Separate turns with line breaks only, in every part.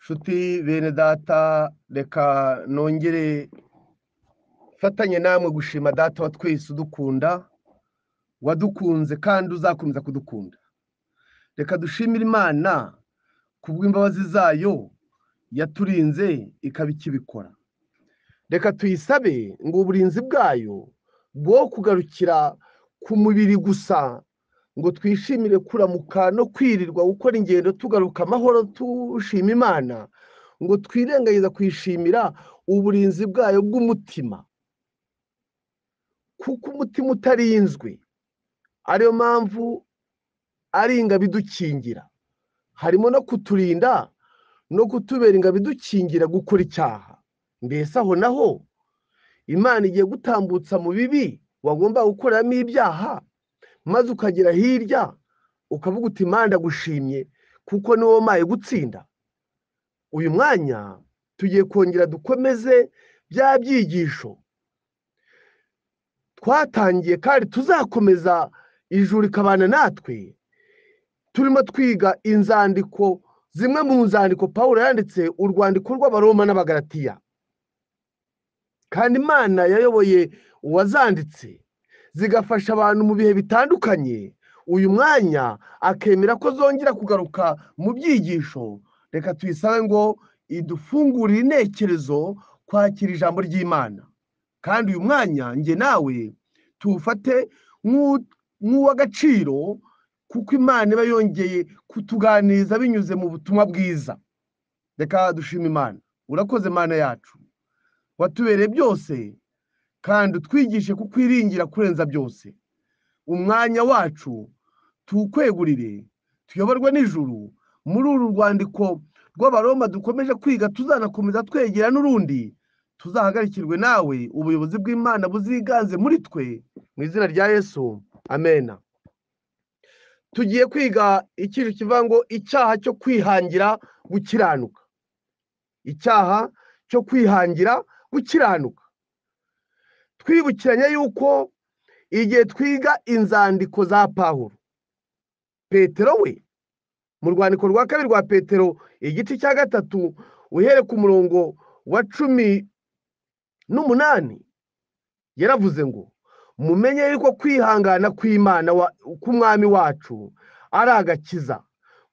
Nshuti bene data, reka nongere fatanye namwe gushima data wa twese udukunda, wadukunze kandi uzakomeza kudukunda. Reka dushimire Imana kubw'imbabazi zayo yaturinze ikaba ikibikora. Reka tuyisabe ngo uburinzi bwayo bwo kugarukira ku mubiri gusa, ngo twishimire kuramuka no kwirirwa gukora ingendo tugaruka amahoro tushima Imana, ngo twirengagiza kwishimira uburinzi bwayo bw'umutima, kuko umutima utarinzwe ariyo mpamvu ari ingabo idukingira, harimo no kuturinda no kutubera ingabo idukingira gukora icyaha. Mbese aho naho Imana igiye gutambutsa mu bibi wagomba gukoreramo ibyaha, maze ukagera hirya ukavuga uti Imana ndagushimye kuko niwo wampaye gutsinda. Uyu mwanya tugiye kongera dukomeze bya byigisho twatangiye kandi tuzakomeza ijuru rikabana natwe. Turimo twiga inzandiko, zimwe mu nzandiko Pawulo yanditse, urwandiko rw'Abaroma n'Abagalatiya, kandi Imana yayoboye uwazanditse zigafasha abantu mu bihe bitandukanye. Uyu mwanya akemera ko zongera kugaruka mu byigisho. Reka tuyisabe ngo idufungurire intekerezo kwakira ijambo ry'Imana, kandi uyu mwanya njye nawe tuwufate nk'uw'agaciro, kuko Imana iba yongeye kutuganiriza binyuze mu butumwa bwiza. Reka dushime Imana. Urakoze Mana yacu, watubereye byose kandi utwigishe kukwiringira kurenza byose. Umwanya wacu tuwukwegurire, tuyoborwe n'ijuru. Muri uru rwandiko rw'Abaroma dukomeje kwiga, tuzanakomeza twegera n'urundi, tuzahagarikirwe nawe, ubuyobozi bw'Imana buziganze muri twe, mu izina rya Yesu, amena. Tugiye kwiga ikintu kivuga ngo icyaha cyo kwihangira gukiranuka. Icyaha cyo kwihangira gukiranuka. Twibukiranya yuko igihe twiga inzandiko za Pawulo, Petero we mu rwandiko rwa kabiri rwa Petero igice cya 3 uhere ku murongo wa 18 yaravuze ngo mumenye yuko kwihangana kw'Imana k'umwami wacu ari agakiza,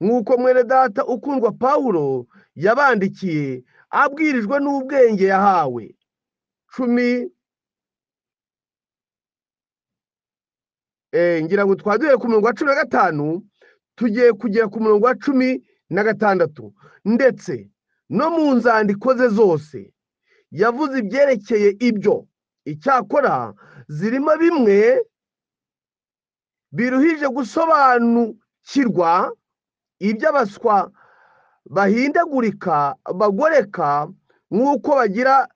nk'uko mwene data ukundwa Pawulo yabandikiye abwirijwe n'ubwenge yahawe. Ngira ngo twaduhere ku murongo wa 15 tugiye kugera ku murongo wa 16. Ndetse no mu nzandiko ze zose yavuze ibyerekeye ibyo. Icyakora zirimo bimwe biruhije gusobanukirwa, iby'abaswa bahindagurika bagoreka, nk'uko bagira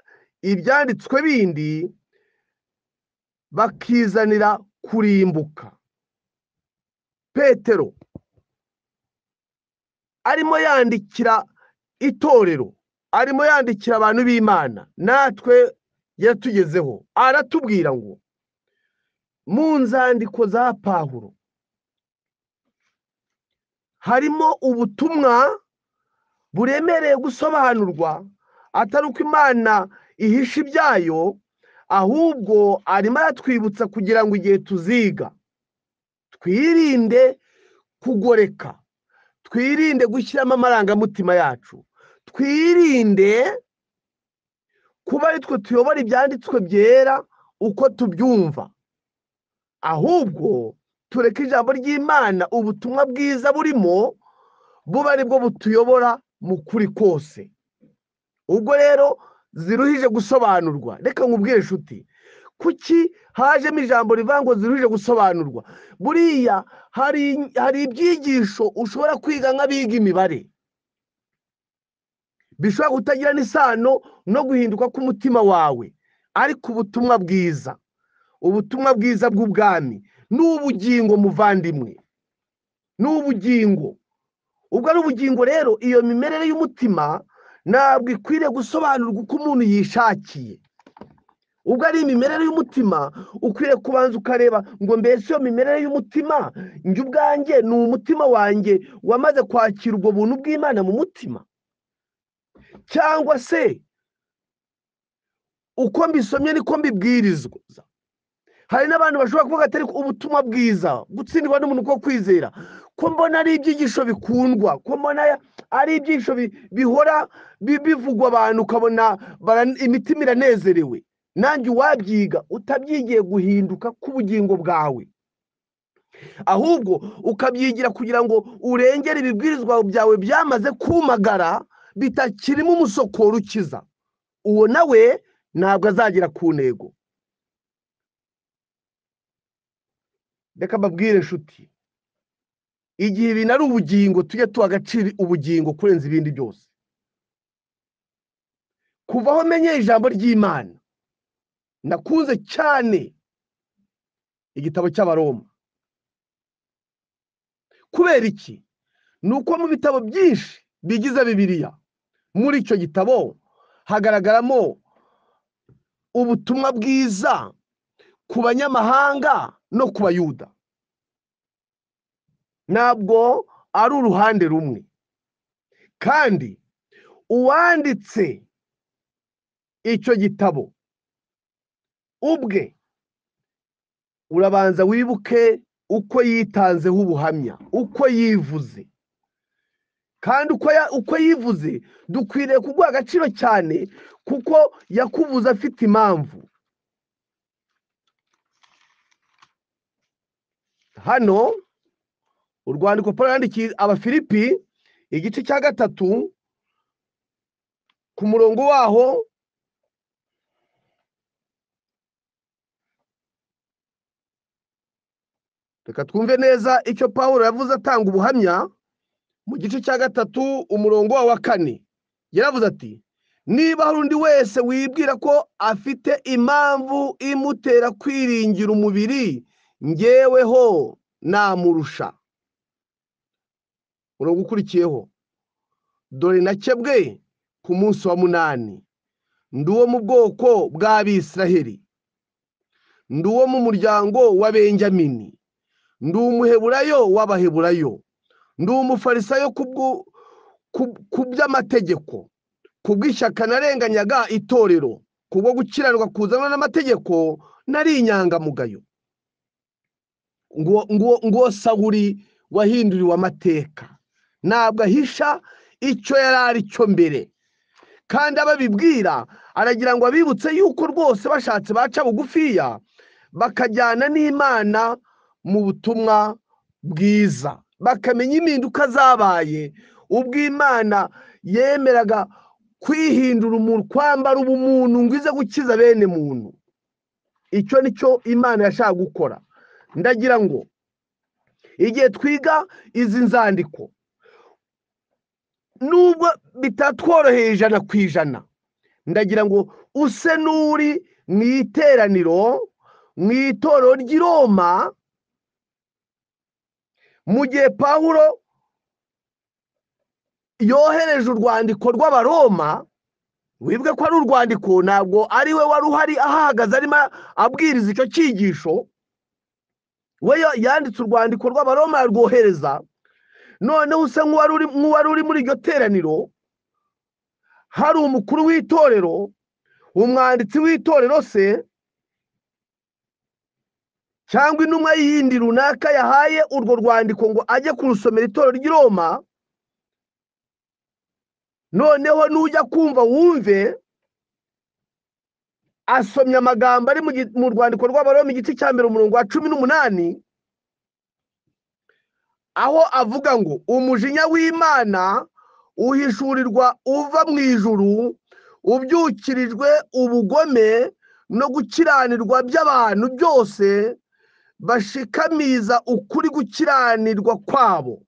ibyanditswe bindi bakizanira kurimbuka. Petero arimo yandikira itorero, arimo yandikira abantu b'Imana, natwe yatugezeho, aratubwira ngo mu nzandiko za Pawulo harimo ubutumwa buremereye gusobanurwa, atari uko Imana ihisha ibyayo, ahubwo arimo aratwibutsa kugira ngo igihe tuziga twirinde kugoreka, twirinde gushyiramo amarangamutima yacu, twirinde kuba ari twe tuyobora ibyanditswe byera uko tubyumva, ahubwo tureke ijambo ry'Imana, ubutumwa bwiza burimo buba ari bwo butuyobora mu kuri kose. Ubwo rero ziruhije gusobanurwa. Reka nkubwire nshuti, kuki hajemo ijambo rivuga ngo ziruhije gusobanurwa? Buriya hari ibyigisho ushobora kwiga nk'abiga imibare, bishobora kutagira n'isano no guhinduka k'umutima wawe, ariko ubutumwa bwiza, ubutumwa bwiza bw'ubwami n'ubugingo muvandimwe, n'ubugingo. Ubwo ari ubugingo rero, iyo mimerere y'umutima ntabwo ikwiriye gusobanurwa uko umuntu yishakiye. Ubwo ari imimerere y'umutima, ukwiriye kubanza ukareba ngo mbese iyo mimerere y'umutima njye ubwanjye ni umutima wanjye wamaze kwakira ubwo buntu bw'Imana mu mutima. cyangwa se uko mbisomye niko mbibwirizwa. Hari n'abantu bashobora kuvuga atari ubutumwa bwiza gutsindwa n'umuntu ko kwizera, ko mbona ari ibyigisho bikundwa, ko mbona ari ibyigisho bihora bivugwa abantu ukabona imitima iranezerewe. Nanjye wabyiga utabyigiye guhinduka k'ubugingo bwawe, ahubwo ukabyigira kugira ngo urengere ibibwirizwa byawe byamaze kumagara bitakirimo umusokoro ukiza. Uwo nawe ntabwo azagera ku ntego. Reka mbabwire inshuti, igihe ibintu ari ubugingo tujye tuha agaciro ubugingo kurenza ibindi byose. Kuva aho menye ijambo ry'Imana, nakunze cyane igitabo cy'Abaroma. Kubera iki? Ni uko mu bitabo byinshi bigize Bibiliya, muri icyo gitabo hagaragaramo ubutumwa bwiza ku banyamahanga no ku bayuda. Ntabwo ari uruhande rumwe, kandi uwanditse icyo gitabo ubwe urabanza wibuke uko yitanzeho ubuhamya, uko yivuze. Kandi uko yivuze dukwiriye kuguha agaciro cyane, kuko yakuvuze afite impamvu. Hano urwandiko Pawulo yandikiye Abafilipi igice cya 3 ku murongo waho reka twumve neza icyo Pawulo yavuze atanga ubuhamya. Mu gice cya 3 umurongo wa 4 yaravuze ati, niba hari undi wese wibwira ko afite impamvu imutera kwiringira umubiri, njyeweho namurusha. Umurongo ukurikiyeho, dore nakebwe ku munsi wa 8, ndi uwo mu bwoko bw'Abisiraheli, ndi uwo mu muryango wa Benjamini, ndi umuheburayo w'Abaheburayo, ndi umufarisayo ku by'amategeko, ku bw'ishyaka narenganyaga itorero, kubwo gukiranirwa kuzanwa n'amategeko nari inyangamugayo. Ngo Sawuli wahinduriwe amateka, ntabwo ahisha icyo yari ari cyo mbere, kandi ababibwira aragira ngo abibutse yuko rwose bashatse baca bugufiya bakajyana n'Imana mu butumwa bwiza, bakamenya impinduka zabaye ubwo Imana yemeraga kwihindura umuntu, kwambara ubumuntu ngo ize gukiza bene muntu. Icyo nicyo Imana yashaka gukora. Ndagira ngo igihe twiga izi nzandiko, nubwo bitatworoheye 100%, ndagira ngo use n'uri mu iteraniro, mu itorero ry'i Roma, mu gihe Pawulo yohereje urwandiko rw'Abaroma. Wibwe ko ari urwandiko, ntabwo ari we wari uhari ahahagaze arimo abwiriza icyo cyigisho. We yanditse urwandiko rw'Abaroma arwohereza. Noneho usa nk'uwari uri muri iryo teraniro, hari umukuru w'itorero, umwanditsi w'itorero se, cyangwa intumwa yindi runaka yahaye urwo rwandiko ngo ajye kurusomera itorero ry'i Roma. Noneho nujya kumva wumve asomye amagambo ari mu rwandiko rw'Abaroma igice cya 1 umurongo wa 18, aho avuga ngo umujinya w'Imana uhishurirwa uva mu ijuru, ubyukirijwe ubugome no gukiranirwa by'abantu byose bashikamiza ukuri gukiranirwa kwabo.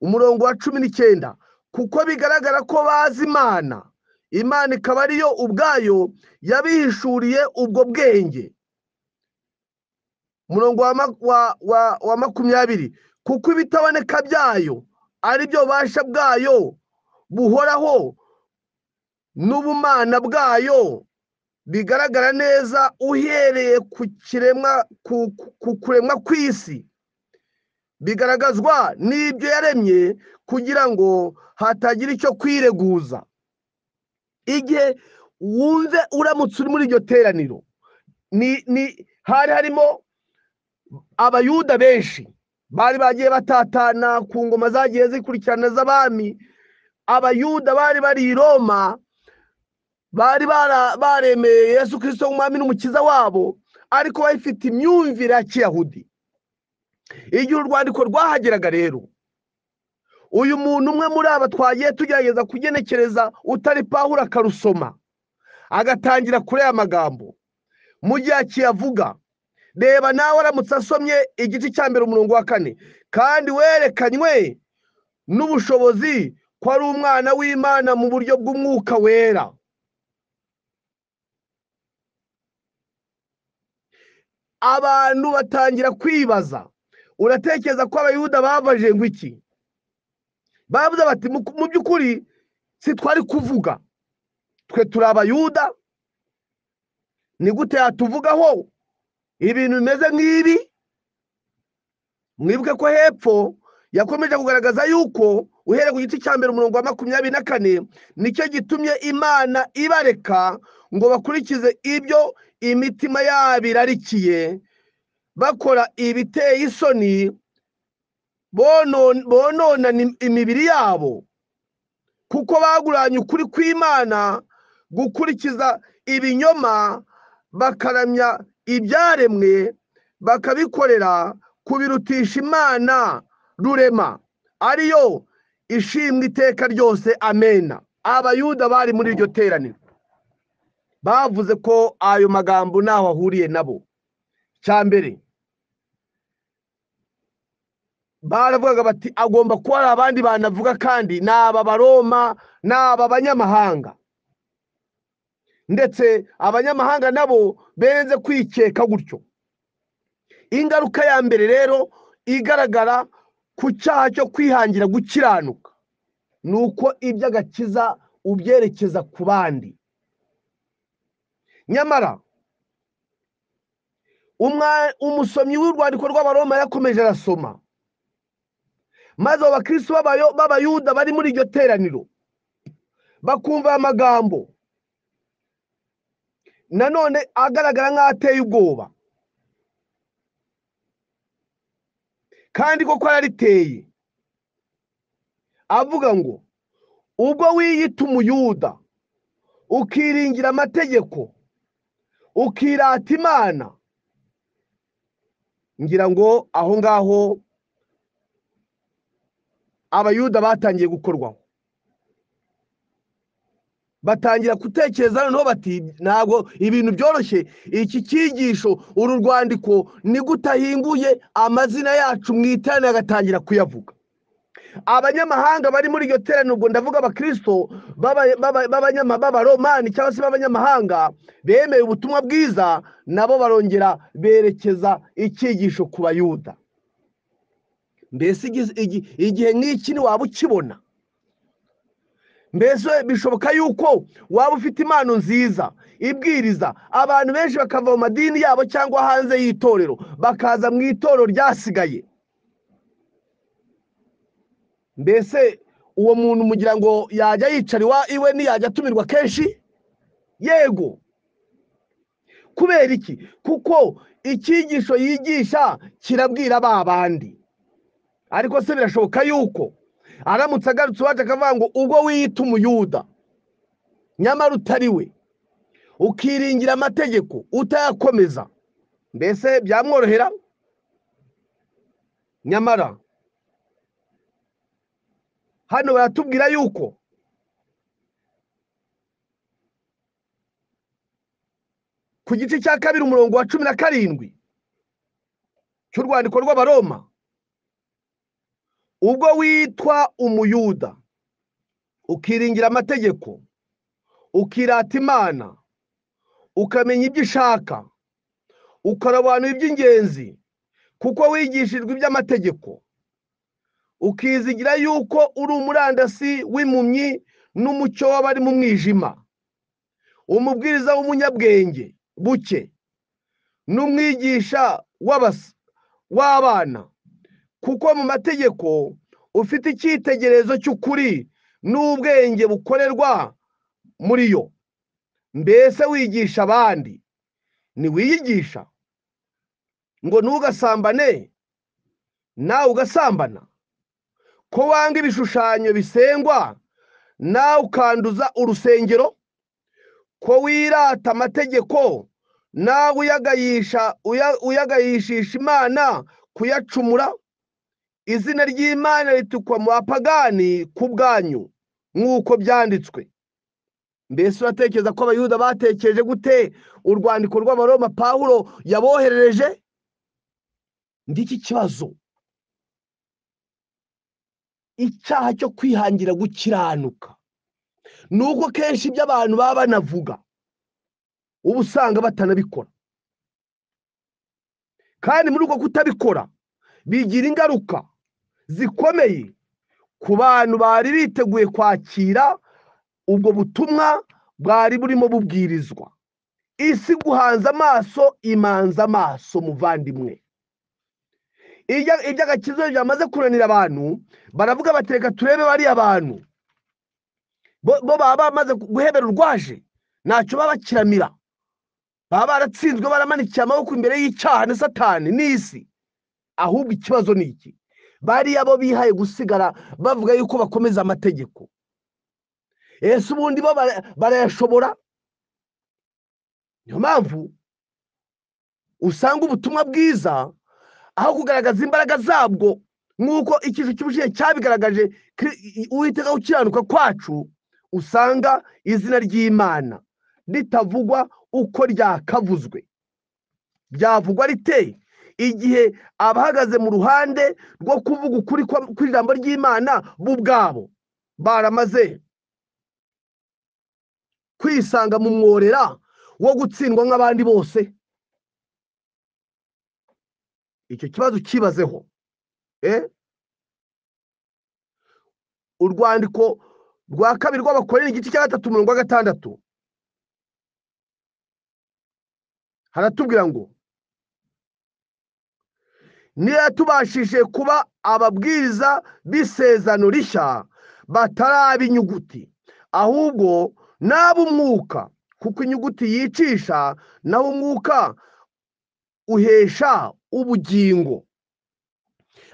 Umurongo wa 19, kuko bigaragara ko bazi Imana, Imana ikaba ariyo ubwayo yabihishuriye ubwo bwenge. Umurongo wa 20, kuko ibitaboneka byayo ari byo bubasha bwayo buhoraho n'ubumana bwayo bigaragara neza uhereye ku kuremwa kw'isi, bigaragazwa n'ibyo yaremye kugira ngo hatagira icyo kwireguza. Igihe wumve uramutse uri muri iryo teraniro, hari harimo abayuda benshi bari bagiye batatana ku ngoma zagiye zikurikirana z'abami. Abayuda bari bari i Roma, bari baremeye Yesu Kristo nk'umwami n'umukiza wabo, ariko bafite imyumvire ya Kiyahudi. Igihe urwandiko rwahageraga rero, uyu muntu umwe muri aba twagiye tugerageza kugenekereza utari Pawulo akarusoma, agatangira kuri aya magambo. Mu gihe akiyavuga, reba nawe aramutse asomye igice cya mbere umurongo wa 4, kandi werekanywe n'ubushobozi ko ari umwana w'Imana mu buryo bw'umwuka wera. Abantu batangira kwibaza, uratekereza ko abayuda babaje ngo iki? Bavuze bati mu by'ukuri si twari kuvuga, twe turi abayuda, ni gute yatuvugaho ibintu bimeze nk'ibi? Mwibuke ko hepfo yakomeje kugaragaza yuko uhereye ku gice cya mbere umurongo wa 24, nicyo gitumye Imana ibareka ngo bakurikize ibyo imitima yabo irarikiye, bakora ibiteye isoni, bonona imibiri yabo, kuko baguranye ukuri kw'Imana gukurikiza ibinyoma, bakaramya ibyaremwe, bakabikorera kubirutisha Imana rurema, ariyo ishimwe iteka ryose. Amena. Abayuda bari muri iryo teraniro bavuze ko ayo magambo ntaho ahuriye nabo. Cya mbere, baravugaga bati agomba kuba ari abandi banavuga, kandi ni aba Baroma, ni aba banyamahanga. Ndetse abanyamahanga nabo benze kwikeka gutyo. Ingaruka ya mbere rero igaragara ku cyaha cyo kwihangira gukiranuka, ni uko iby'agakiza ubyerekeza ku bandi. Nyamara umusomyi w'urwandiko rw'Abaroma yakomeje arasoma, maze abakristo b'abayuda bari muri iryo teraniro bakumva amagambo nanone agaragara nk'ateye ubwoba, kandi koko arariteye. Avuga ngo ubwo wiyita umuyuda ukiringira amategeko, ukirata Imana, ngira ngo aho ngaho abayuda batangiye gukorwaho. Batangira gutekereza noneho bati ntabwo ibintu byoroshye, iki cyigisho, uru rwandiko ni gutahinguye amazina yacu mu iteraniro agatangira kuyavuga. Abanyamahanga bari muri iryo teraniro, ubwo ndavuga abakristo b'Abaromani cyangwa se b'abanyamahanga bemeye ubutumwa bwiza, nabo barongera berekeza icyigisho ku bayuda. Mbese igihe nk'iki waba ukibona? Mbese bishoboka yuko waba ufite impano nziza ibwiriza, abantu benshi bakava mu madini yabo cyangwa hanze y'itorero bakaza mu itorero ryasigaye? Mbese uwo muntu mugira ngo yajya yicara iwe ntiyajya atumirwa kenshi? Yego. Kubera iki? Kuko icyigisho yigisha kirabwira ba bandi. Ariko se birashoboka yuko aramutse agarutse waje akavuga ngo ubwo wiyita umuyuda nyamara utari we, ukiringira amategeko utayakomeza, mbese byamworohera? Nyamara hano baratubwira yuko ku gice cya 2 umurongo wa 17 cy'urwandiko rw'Abaroma, ubwo witwa umuyuda ukiringira amategeko, ukirata Imana, ukamenya ibyo ishaka, ukarobanura iby'ingenzi kuko wigishijwe iby'amategeko, ukizigira yuko uri umurandasi w'impumyi n'umucyo w'abari mu mwijima, umubwiriza w'umunyabwenge buke n'umwigisha w'abana, kuko mu mategeko ufite icyitegererezo cy'ukuri n'ubwenge bukorerwa muri yo. Mbese wigisha abandi, ntiwiyigisha? Ngo ntugasambane, nawe ugasambana? Ko wanga ibishushanyo bisengwa, nawe ukanduza urusengero? Ko wirata amategeko, nawe uyagayishisha Imana kuyacumura? Izina ry'Imana ritukwa mu bapagani ku bwanyu, nk'uko byanditswe. Mbese uratekereza ko abayuda batekereje gute urwandiko rw'Abaroma Pawulo yaboherereje? Ngiki kibazo. Icyaha cyo kwihangira gukiranuka ni uko kenshi ibyo abantu baba banavuga uba usanga batanabikora, kandi muri uko kutabikora bigira ingaruka zikomeye ku bantu bari biteguye kwakira ubwo butumwa bwari burimo bubwirizwa. Isi guhanze amaso imanza amaso, muvandimwe. Iby'agakiza byamaze kunanira abantu, baravuga bati reka turebe bariya bantu bo baba bamaze guhebera urwaje, ntacyo baba bakiramira, baba baratsinzwe, baramanikiye amaboko imbere y'icyaha na Satani n'isi. Ahubwo ikibazo ni iki: bariya bo bihaye gusigara bavuga yuko bakomeza amategeko. Ese ubundi bo barayashobora? Niyo mpamvu usanga ubutumwa bwiza, aho kugaragaza imbaraga zabwo nk'uko icyiciro cy'ubushize cyabigaragaje, Uwiteka gukiranuka kwacu, usanga izina ry'Imana ritavugwa uko ryakavuzwe. Byavugwa rite igihe abahagaze mu ruhande rwo kuvuga ukuri kw'ijambo ry'Imana bo ubwabo baramaze kwisanga mu mworera wo gutsindwa nk'abandi bose? Icyo kibazo kibazeho. Urwandiko rwa kabiri rw'Abakorintho igice cya 3:6 haratubwira ngo ntiyatubashije kuba ababwiriza b'isezerano rishya bataraba inyuguti, ahubwo n'ab'umwuka, kuko inyuguti yicisha, naho umwuka uhesha ubugingo.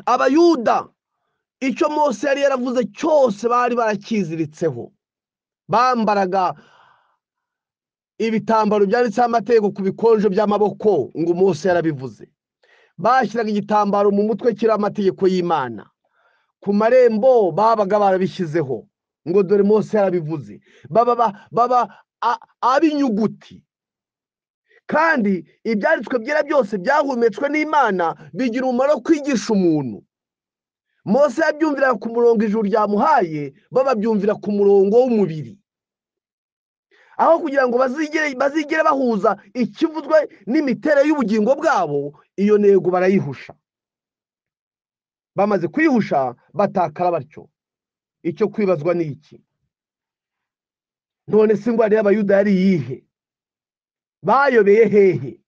Abayuda icyo Mose yari yaravuze cyose bari barakiziritseho. Bambaraga ibitambaro byanditseho amategeko ku bikonjo by'amaboko, ngo Mose yarabivuze. Bashyiraga igitambaro mu mutwe kiriho amategeko y'Imana. Ku marembo babaga barabishyizeho ngo dore Mose yarabivuze. Baba ab'inyuguti. Kandi ibyanditswe byera byose byahumetswe n'Imana, bigira umumaro wo kwigisha umuntu. Mose yabyumvira ku murongo ijuru ryamuhaye, babyumvira ku murongo w'umubiri. Aho kugira ngo bazigere bahuza ikivuzwe n'imiterere y'ubugingo bwabo, iyo ntego barayihusha. Bamaze kuyihusha batakara batyo. Icyo kwibazwa ni iki: none se ingwara y'Abayuda yari iyihe? Bayobeye hehe?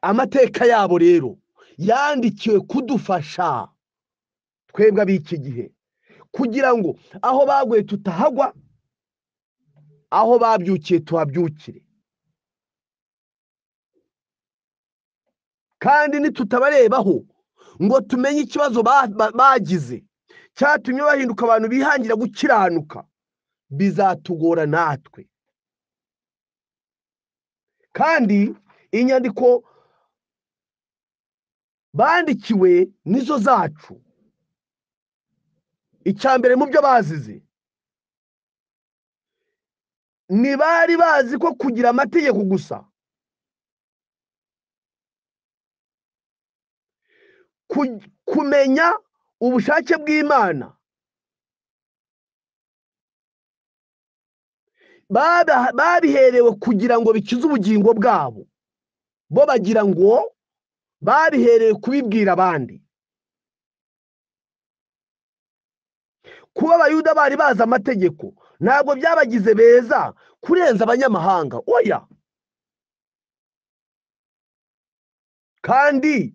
Amateka yabo rero yandikiwe kudufasha twebwe ab'iki gihe, kugira ngo aho baguye tutahagwa, aho babyukiye tuhabyukire. Kandi nitutabarebaho ngo tumenye ikibazo bagize cyatumye bahinduka abantu bihangira gukiranuka, bizatugora natwe. Kandi inyandiko bandikiwe nizo zacu. Icyambere mu byo bazize, ntibari bazi ko kugira amategeko gusa, kumenya ubushake bw'Imana, babiherewe kugira ngo bikize ubugingo bwabo. Bo bagira ngo babiherewe kubibwira abandi. Kuba Abayuda bari bazi amategeko ntabwo byabagize beza kurenza abanyamahanga, oya. Kandi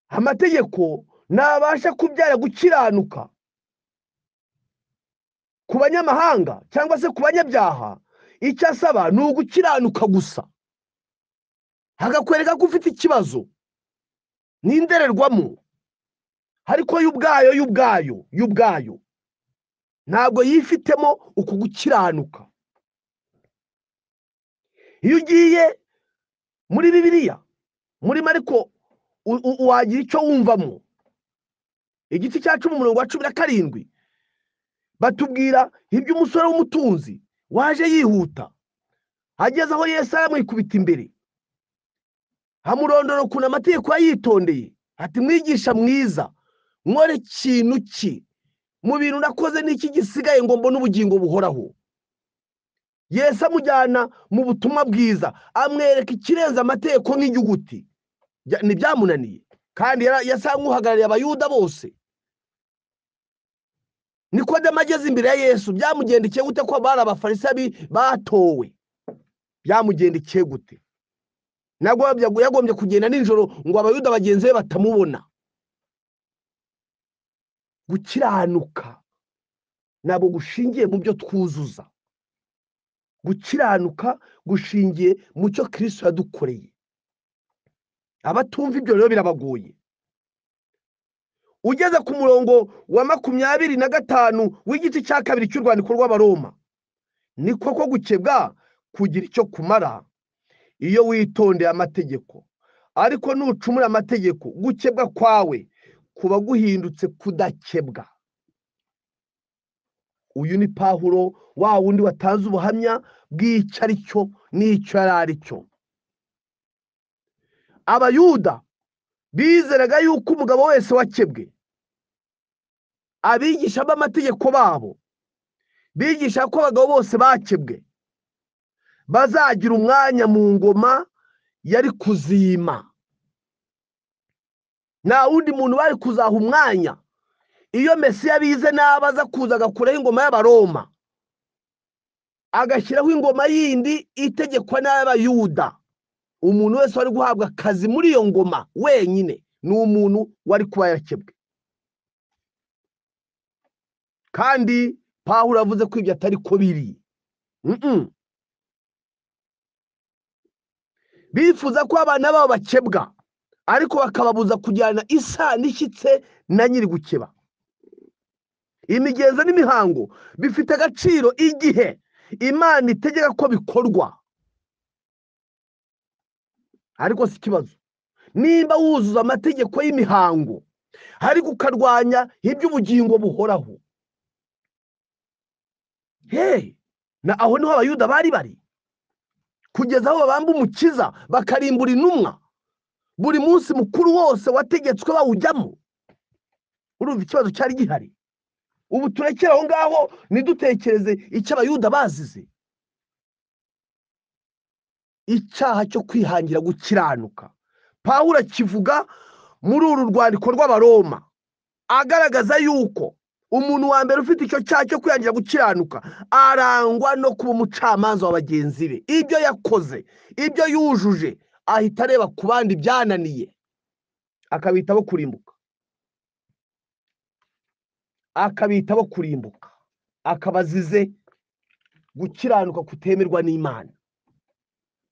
amategeko ntabasha kubyara gukiranuka ku banyamahanga cyangwa se ku banyabyaha. Icyo asaba ni ugukiranuka gusa, hagakwereka ko ufite ikibazo n'indererwamo, ariko y'ubwayo ntabwo yifitemo uku gukiranuka. Iyo ugiye muri Bibiliya muri Mariko wagira icyo wumvamo. Igice cya 10 umurongo wa 17 batubwira iby'umusore w'umutunzi waje yihuta, ageze aho Yesu aramwikubita imbere, amurondora ukuntu amategeko yayitondeye, ati mwigisha mwiza, nkore ikintu ki mu bintu nakoze n'iki gisigaye ngo mbone ubugingo buhoraho? Yesu amujyana mu butumwa bwiza, amwereka ikirenza amategeko nk'inyuguti. Ntibyamunaniye, kandi yasa nk'uhagarariye abayuda bose. Nikodemo ageze imbere ya Yesu, byamugendekeye gute ko bari abafarisayo batowe? Byamugendekeye gute? Ntabwo yagombye kugenda nijoro ngo abayuda bagenzi be batamubona. Gukiranuka ntabwo gushingiye mu byo twuzuza. Gukiranuka gushingiye mu cyo Kristo yadukoreye. Abatumva ibyo rero birabagoye. Ugeze ku murongo wa 25 w'igice cya 2 cy'urwandiko rw'Abaroma, ni koko gukebwa kugira icyo kumara iyo witondeye amategeko, ariko nucumura amategeko, gukebwa kwawe kuba guhindutse kudakebwa. Uyu ni Pawulo, wa wundi watanze ubuhamya bw'icyo ari cyo n'icyo yari ari cyo. Abayuda bizeraga yuko umugabo wese wakebwe, abigisha b'amategeko babo bigisha ko abagabo bose bakebwe bazagira umwanya mu ngoma yari kuzima. Nta wundi muntu bari kuzaha umwanya iyo Mesiya bize n'abaza kuza agakuraho ingoma y'Abaroma agashyiraho ingoma yindi itegekwa n'Abayuda. Umuntu wese wari guhabwa akazi muri iyo ngoma wenyine ni umuntu wari kuba yakebwe. Kandi Pawulo avuze ko ibyo atari ko biri. Bifuza ko abana babo bakebwa, ariko bakababuza kujyana isano ishyitse na nyiri gukeba. Imigenzo n'imihango bifite agaciro igihe Imana itegeka ko bikorwa. Ariko si ikibazo nimba wuzuza amategeko y'imihango ariko ukarwanya iby'ubugingo buhoraho. Na aho niho Abayuda bari kugeza aho babamba umukiza bakarimbura intumwa. Buri munsi mukuru wose wategetswe bawujyamo. Urumva ikibazo cyari gihari. Ubu turekera aho ngaho nidutekereze icyo Abayuda bazize. Icyaha cyo kwihangira gukiranuka Pawulo akivuga muri uru rwandiko rw'Abaroma, agaragaza yuko umuntu wa mbere ufite icyo cyaha cyo kwihangira gukiranuka arangwa no kuba umucamanza wa bagenzi be. Ibyo yakoze, ibyo yujuje, ahita areba ku bandi byananiye akabita bo kurimbuka, akabazize gukiranuka kutemerwa n'Imana.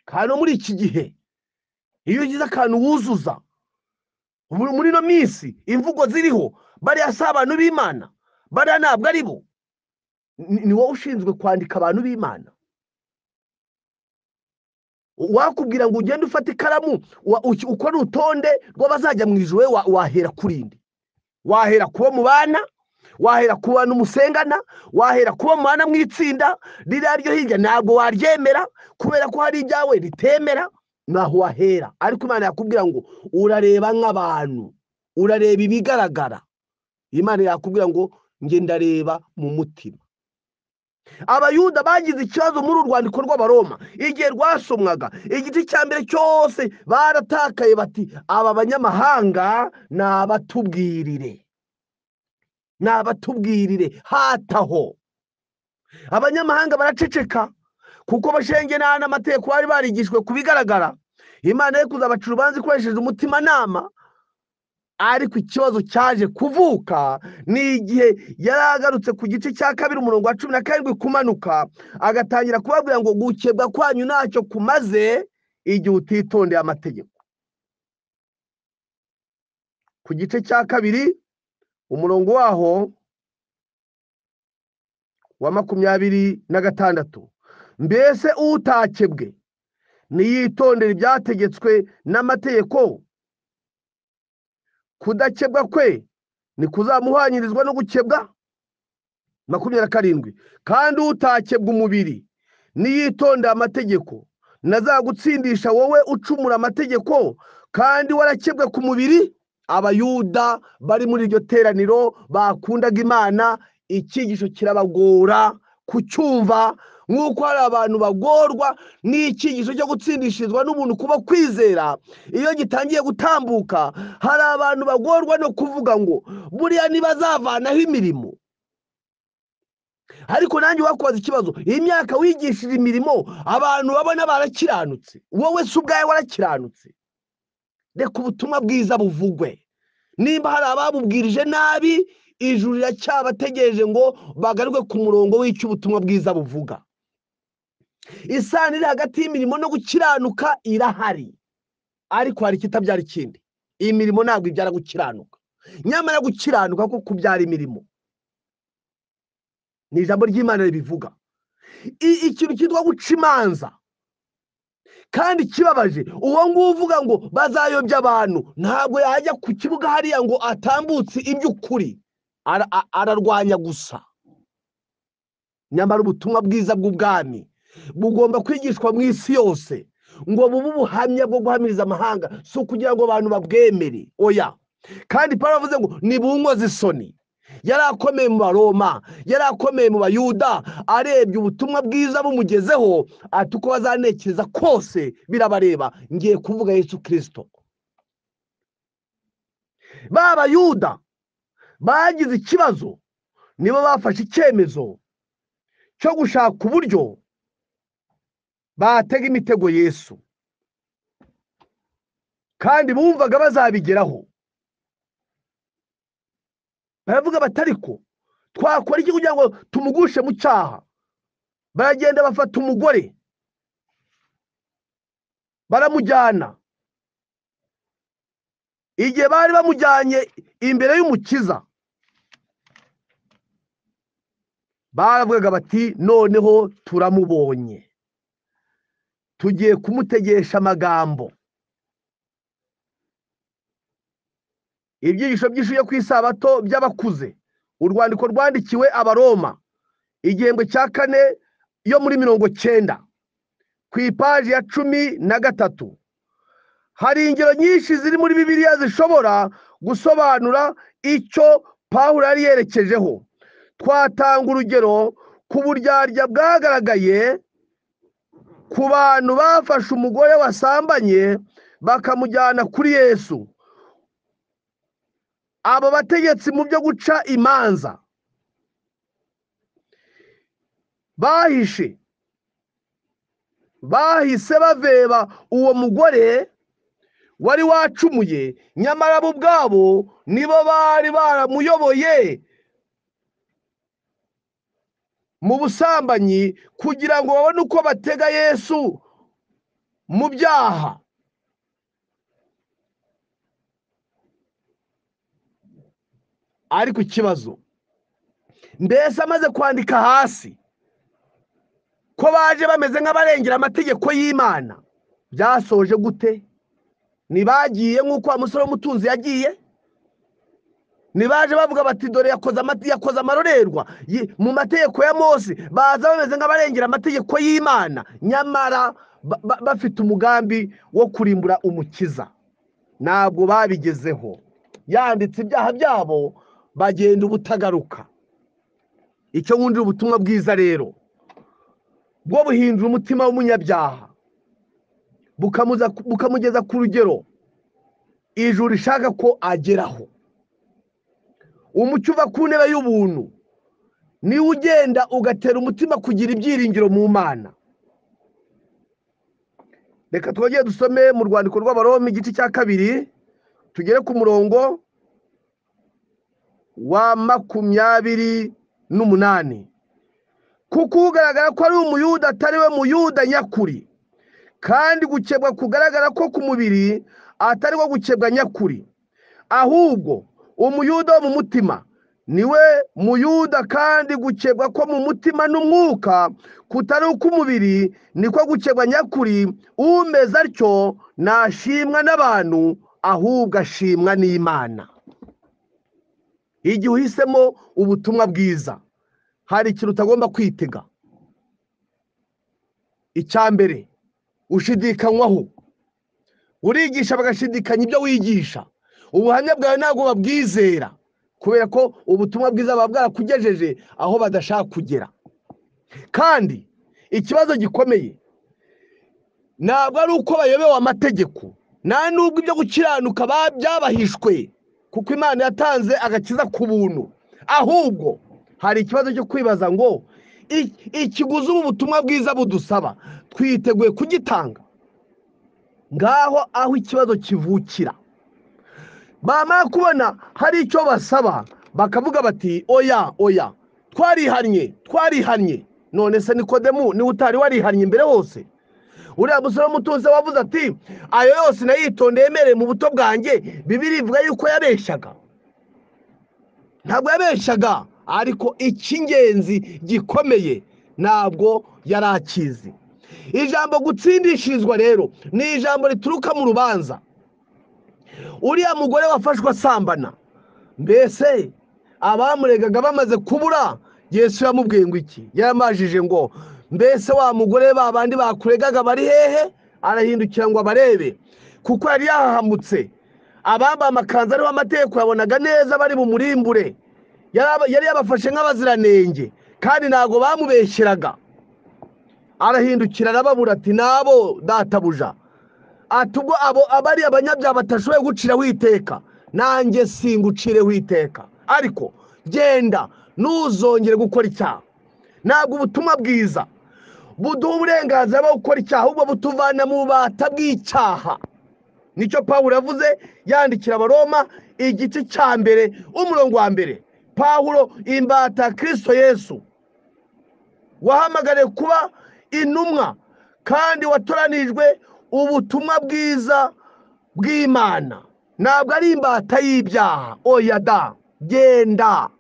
Kandi muri iki gihe iyo ugize akantu wuzuza, muri no minsi imvugo ziriho, bariya si abantu b'Imana, bariya ntabwo ari bo. Ni wowe ushinzwe kwandika abantu b'Imana. Wakubwira ngo ugende ufate ikaramu ukora urutonde rw'abazajya mu ijuru, wahera kurindi? Wahera kuba mu bana, wahera ku bantu musengana, wahera kuba mu bana mu itsinda ririya ryo hirya, ntabwo waryemera kubera ko hari ibyawe ritemera, naho wahera. Ariko Imana yakubwira ngo urareba nk'abantu, urareba ibigaragara. Imana yakubwira ngo nge ndareba mu mutima. Abayuda bagize ikibazo muri urwandiko rw'Abaroma. Igihe rwasomwaga igice cya mbere cyose baratakaye bati aba banyamahanga nabatubwirire hataho. Abanyamahanga baraceceka kuko bashenge n'amategeko bari barigishwe kubigaragara. Imana yo kuzabacira urubanza ikoresheje umutimanama ariko ikibazo cyaje kuvuka ni igihe yari agarutse ku gice cya kabiri umurongo wa 17 kumanuka, agatangira kubabwira ngo gukebwa kwanyu ntacyo kumaze igihe utitondeye amategeko. Ku gice cya kabiri umurongo waho wa 26, mbese utakebwe niyitondere ibyategetswe n'amategeko, kudakebwa kwe ni kuzamuhanyirizwa no gukebwa. 27, kandi utakebwa umubiri niyitondere amategeko, nazagutsindisha wowe ucumura amategeko kandi warakebwe ku mubiri. Abayuda bari muri iryo teraniro bakundaga Imana, icyigisho kirabagora kucyumva, nk'uko hari abantu bagorwa n'icyigisho cyo gutsindishirizwa n'ubuntu kuba kwizera. Iyo gitangiye gutambuka, hari abantu bagorwa no kuvuga ngo buriya ntibazavanaho imirimo. Ariko nanjye wakubaza ikibazo, iyi myaka wigishije imirimo abantu babona barakiranutse, wowe se ubwawe warakiranutse? Reka ubutumwa bwiza buvugwe. Nimba hari ababubwirije nabi, ijuru riracyabategereje ngo bagaruke ku murongo w'icyo ubutumwa bwiza buvuga. Isano iri hagati y'imirimo no gukiranuka irahari, ariko hari ikitabyara ikindi. Iyi mirimo ntabwo ibyara gukiranuka, nyamara gukiranuka ko kubyara imirimo. Ni ijambo ry'Imana ribivuga. Ikintu cyitwa guca imanza, kandi kibabaje, uwo nguwo uvuga ngo bazayobya abantu ntabwo yajya ku kibuga hariya ngo atambutse iby'ukuri, ararwanya gusa. Nyamara ubutumwa bwiza bw'ubwami bugomba kwigishwa mu isi yose ngo bube ubuhamya bwo guhamiriza amahanga, si ukugira ngo abantu babwemere, oya. Kandi Pawulo avuze ngo nibunkoze isoni. Yari akomeye mu Baroma, yari akomeye mu Bayuda, arebye ubutumwa bwiza bumugezeho ati uko bazanekereza kose birabareba, ngiye kuvuga Yesu Kristo. Ba Bayuda bagize ikibazo, nibo bafashe icyemezo cyo gushaka uburyo batega imitego Yesu, kandi bumvaga bazabigeraho. Baravuga batariko twakora iki kugira ngo tumugushe mu cyaha? Baragenda bafata umugore baramujyana. Igihe bari bamujyanye imbere y'Umukiza, baravugaga bati noneho turamubonye, tugiye kumutegesha amagambo. Ibyigisho by'ishuye ku isabato by'abakuze, urwandiko rwandikiwe Abaroma, igihembwe cya 4 yo muri 90, ku ipaji ya 13. Hari ingero nyinshi ziri muri Bibiliya zishobora gusobanura icyo Pawulo yari yerekejeho. Twatanga urugero ku buryarya bwagaragaye ku bantu bafashe umugore wasambanye bakamujyana kuri Yesu. Abo bategetsi mu byo guca imanza bahise baveba uwo mugore wari wacumuye, nyamara bo ubwabo nibo bari baramuyoboye mu busambanyi kugira ngo babone uko batega Yesu mu byaha. Ariko ikibazo, mbese amaze kwandika hasi ko baje bameze nk'abarengera amategeko y'Imana, byasoje gute? Nibagiye nk'uko wa musore w'umutunzi yagiye? Nibaje bavuga bati dore yakoze amarorerwa mu mategeko ya Mose, baza bameze nk'abarengera amategeko y'Imana, nyamara bafite umugambi wo kurimbura Umukiza? Ntabwo babigezeho. Yanditse ibyaha byabo, bagenda ubutagaruka. Icyo nkundira ubutumwa bwiza rero, bwo buhindura umutima w'umunyabyaha, bukamugeza ku rugero ijuru rishaka ko ageraho. Umucyo uva ku ntebe y'ubuntu niwe ugenda ugatera umutima kugira ibyiringiro mu Mana. Reka twongere dusome mu rwandiko rw'Abaroma igice cya 2, tugere ku murongo wa 28. kuko ugaragara ko ari umuyuda atari we muyuda nyakuri, kandi gukebwa kugaragara ko ku mubiri atari ko gukebwa nyakuri, ahubwo umuyuda wo mu mutima niwe muyuda, kandi gukebwa ko mu mutima n'umwuka kutari uk'umubiri niko gukebwa nyakuri. umeze atyo ntashimwa n'abantu, ahubwo ashimwa n'Imana. Igihe uhisemo ubutumwa bwiza, hari ikintu utagomba kwitega. icya mbere, ushidikanywaho. urigisha bagashidikanya ibyo wigisha, ubuhamya bwawe ntabwo babwizera, kubera ko ubutumwa bwiza buba bwarakugejeje aho badashaka kugera. kandi ikibazo gikomeye ntabwo ari uko bayobewe amategeko, nta nubwo ibyo gukiranuka byabahishwe, kuko Imana yatanze agakiza ku buntu. ahubwo hari ikibazo cyo kwibaza ngo ikiguzi ubu butumwa bwiza budusaba twiteguye kugitanga? ngaho aho ikibazo kivukira. bamara kubona hari icyo basaba, bakavuga bati oya twarihannye. none se Nikodemu niwe utari warihannye imbere hose? uriya musore w'umutunzi wavuze ati ayo yose nayitondeye mereye mu buto bwanjye, Bibiliya ivuga yuko yabeshyaga. ntabwo yabeshyaga, ariko icy'ingenzi gikomeye ntabwo yari akizi. ijambo gutsindishirizwa rero ni ijambo rituruka mu rubanza. uriya mugore wafashwe asambana, mbese abamuregaga bamaze kubura, Yesu yamubwiye ngo iki? yaramajije ngo mbese wa mugore babandi bakuregaga bari hehe? arahindukira ngo abarebe, kuko yari yahahamutse. abambaye amakanzu ariho amategeko yabonaga neza bari mu murimbure. yari yabafashe nk'abaziranenge, kandi ntabwo bamubeshyeraga. arahindukira arababura ati nabo databuja, ati ubwo abari abanyabyaha batashoboye guciraho iteka, nanjye singucireho iteka, ariko genda ntuzongere gukora icyaha. ntabwo ubutumwa bwiza buduha uburenganzira bwo gukora icyaha, ahubwo butuvana mu bubata bw'icyaha. nicyo Pawulo yavuze yandikira Abaroma igice cya mbere umurongo wa mbere. Pawulo, imbata ya Kristo Yesu, wahamagariwe kuba intumwa kandi watoranijwe ubutumwa bwiza bw'Imana. ntabwo ari imbata y'ibyaha. oya da, genda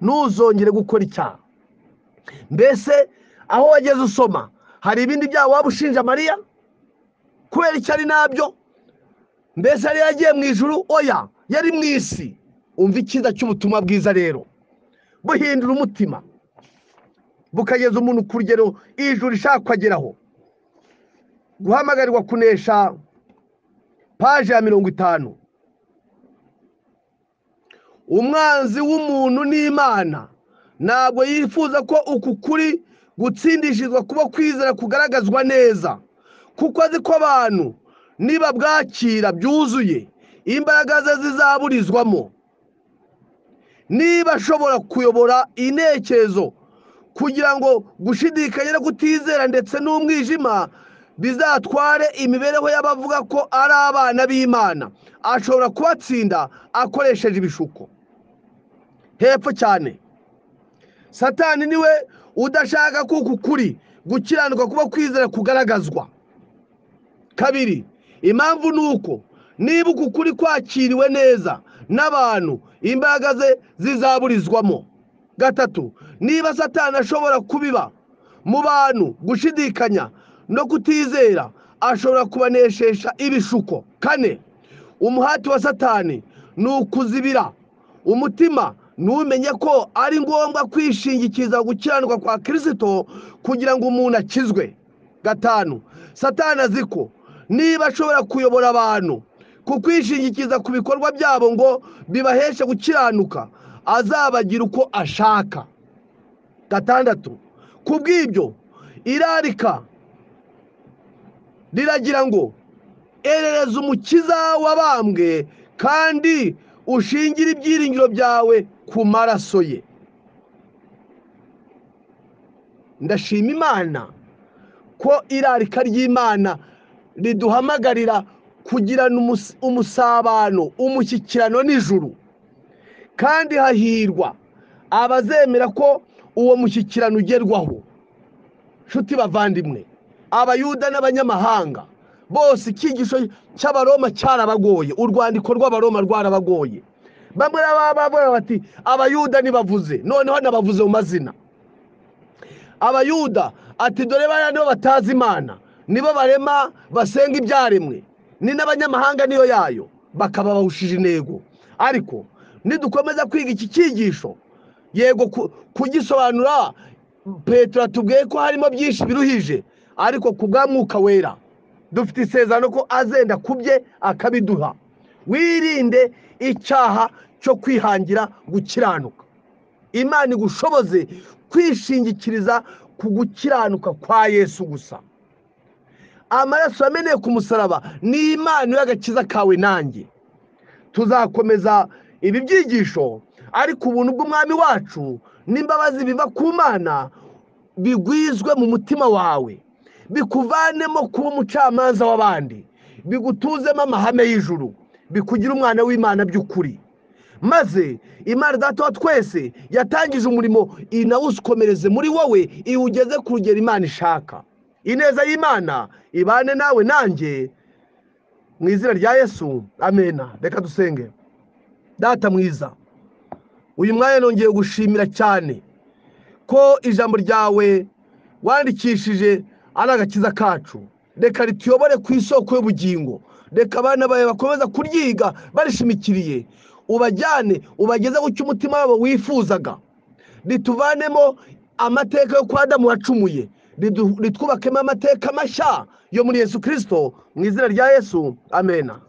ntuzongere gukora icyaha. mbese aho wageze usoma, hari ibindi byaha waba ushinja Mariya kubera icyo ari nabyo? mbese yari yagiye mu ijuru? oya, yari mu isi. umva icyiza cy'ubutumwa bwiza rero, buhindura umutima, bukageza umuntu ku rugero ijuru rishaka kugeraho. guhamagarirwa kunesha, paje ya 50. umwanzi w'umuntu n'Imana ntabwo yifuza ko uku kuri gutsindishirizwa kuba kwizera kugaragazwa neza, kuko azi ko abantu niba bwakira byuzuye, imbaraga ze zizaburizwamo. niba ashobora kuyobora intekerezo kugira ngo gushidikanya no kutizera ndetse n'umwijima bizatware imibereho y'abavuga ko ari abana b'Imana, ashobora kubatsinda akoresheje ibishuko. hepfo cyane, Satani niwe udashaka ko uku kuri gukiranuka kuba kwizera kugaragazwa. kabiri, impamvu ni uko niba uku kuri kwakiriwe neza n'abantu, imbaraga ze zizaburizwamo. gatatu, niba Satani ashobora kubiba mu bantu gushidikanya no kutizera, ashobora kubaneshesha ibishuko. kane, umuhati wa Satani ni ukuzibira umutima ntumenye ko ari ngombwa kwishingikiriza gukiranuka kwa Kristo kugira ngo umuntu akizwe. gatanu, Satani azi ko niba ashobora kuyobora abantu ku kwishingikiriza ku bikorwa byabo ngo bibaheshe gukiranuka, azabagira uko ashaka. gatandatu, kubw'ibyo irarika riragira ngo erereza umukiza wabambwe kandi ushingire ibyiringiro byawe ku maraso ye. ndashima Imana ko irarika ry'Imana riduhamagarira kugirana umusabano, umushyikirano n'ijuru, kandi hahirwa abazemera ko uwo mushyikirano ugerwaho. Nshuti bavandimwe, abayuda n'abanyamahanga bose icyigisho cy'abaroma cyarabagoye, urwandiko rw'abaroma rwarabagoye. Bamwe bavuga bati abayuda nibavuze, noneho nabavuze mu mazina. Abayuda ati dore bariya nibo batazi Imana, nibo barema basenga ibyaremwe, ni n'abanyamahanga niyo yayo, bakaba bahushije intego. Ariko nidukomeza kwiga iki cyigisho, yego kugisobanura, Petero atubwiye ko harimo byinshi biruhije, ariko ku bwa Mwuka Wera dufite isezerano ko azenda kubye akabiduha. Wirinde icyaha cyo kwihangira gukiranuka. Imana igushoboze kwishingikiriza ku gukiranuka kwa Yesu gusa. Amaraso yameneye ku musaraba ni Imana y'agakiza kawe nanjye. Tuzakomeza ibi byigisho, ariko ubuntu bw'Umwami wacu n'imbabazi biva ku Mana bigwizwe mu mutima wawe, bikuvanemo kuba umucamanza w'abandi, bigutuzemo amahame y'ijuru, bikugira umwana w'Imana by'ukuri. Maze Imana Data wa twese yatangije umurimo inawukomereze muri wowe, iwugeze ku rugero Imana ishaka. Ineza y'Imana ibane nawe nanjye mu izina rya Yesu, amena. Reka dusenge. Data mwiza, uyu mwanya nongeye gushimira cyane ko ijambo ryawe wandikishije ari agakiza kacu. Reka rituyobore ku isoko y'ubugingo. Reka abana bawe bakomeza kuryiga barishimikiriye, ubajyane ubageze ku cyo umutima wabo wifuzaga. Rituvanemo amateka yo kwa Adamu wacumuye, ritwubakemo amateka mashya yo muri Yesu Kristo, mu izina rya Yesu, amena.